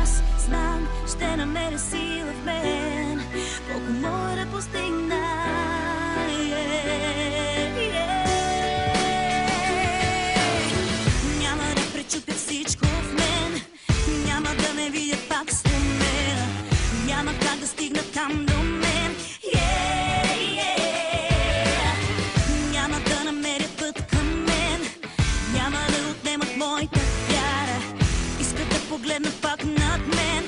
аз знам, ще намеря сила в мен, колко мога да постигна. Няма да пречупя всичко в мен, няма да ме видят пак сломена, няма как да стигна там до мен. Няма да намеря път към мен, няма да отнемат моята вяра, искат да погледнат пак над мен.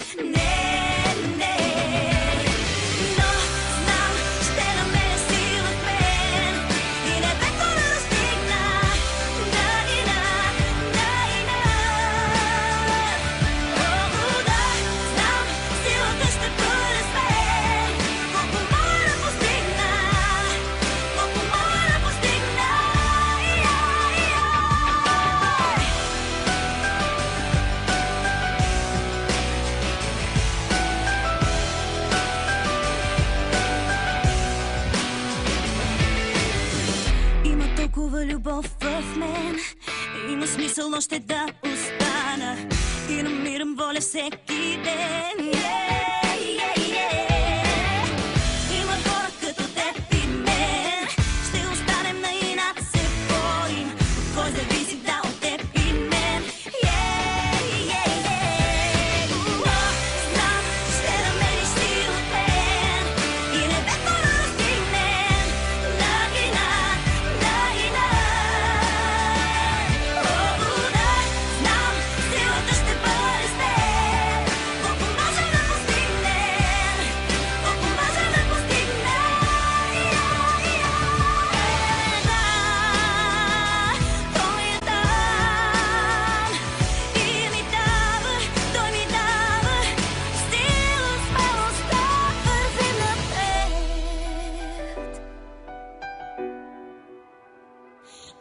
Но знам, ще намеря сила в мен и небето да достигна. Знам, силата ще бъде с мен, колко мога да постигна, колко мога да постигна. Има толкова любов в мен, има смисъл още да остана и намирам воля всеки ден. Има хора като теб и мен, ще останем на инат се борим, от кой зависи да от теб и мен. Знам, ще намериш сила в мен и небето да достигнем. Знам, силата ще бъде с теб, колко можем да постигнем, колко можем да постигнем. Той е там и ми дава, той ми дава сила, смелост да вървим напред.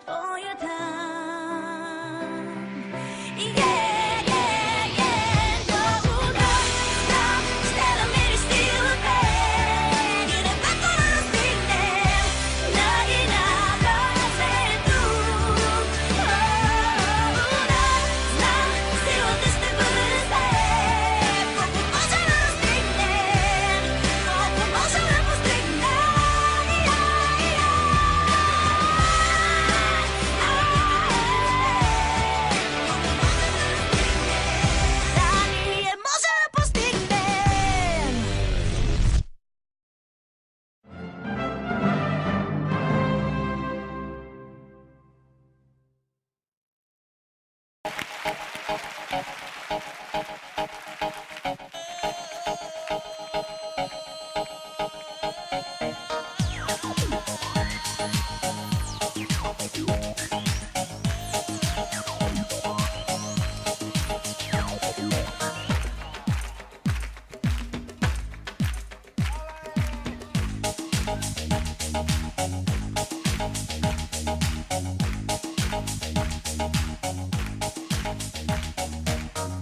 Той е там. Знам, ще намериш сила в мен и небето да достигнем. Той е тук. Знам, силата ще бъде с теб, колко може да достигнем, колко може да постигнем. Да, ние може да постигнем.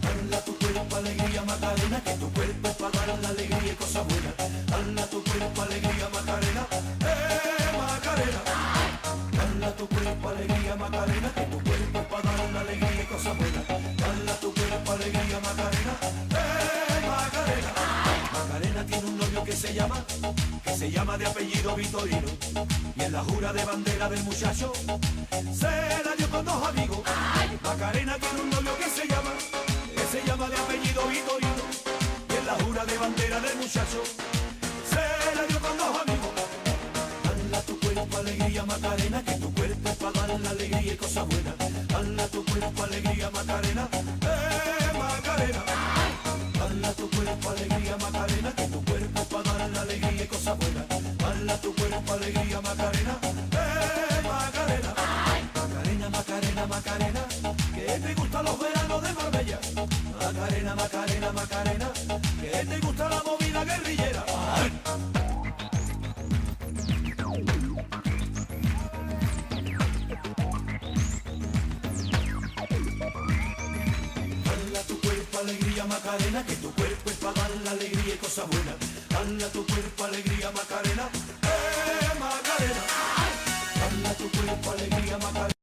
Dala tu cuerpo alegría Macarena, que tu cuerpo es para dar la alegría y cosas buenas. Dala tu cuerpo alegría Macarena, Macarena. Dala tu cuerpo alegría Macarena, que tu cuerpo es para dar la alegría y cosas buenas. Dala tu cuerpo alegría Macarena, Macarena. Macarena tiene un novio que se llama de apellido Vitorino, y en la jura de bandera del muchacho se la dio con dos amigos. Macarena tiene un novio que se llama de apellido Vitorino, y en la jura de bandera del muchacho se la dio con dos amigos. Dala tu cuerpo alegría Macarena, que tu cuerpo es para dar la alegría y cosas buenas. Dala tu cuerpo alegría Macarena, Macarena. Dala tu cuerpo alegría Macarena, que tu cuerpo es para dar la alegría y cosas buenas. Dala tu cuerpo alegría Macarena, Macarena. Macarena, Macarena, Macarena, que te gustan los veranos de Marbella. Macarena, Macarena, Macarena, que te gusta la movida guerrillera. Dala tu cuerpo alegría Macarena, que tu cuerpo es para dar la alegría y cosas buenas. Dala tu cuerpo alegría Macarena, Macarena. Dala tu cuerpo alegría Macarena.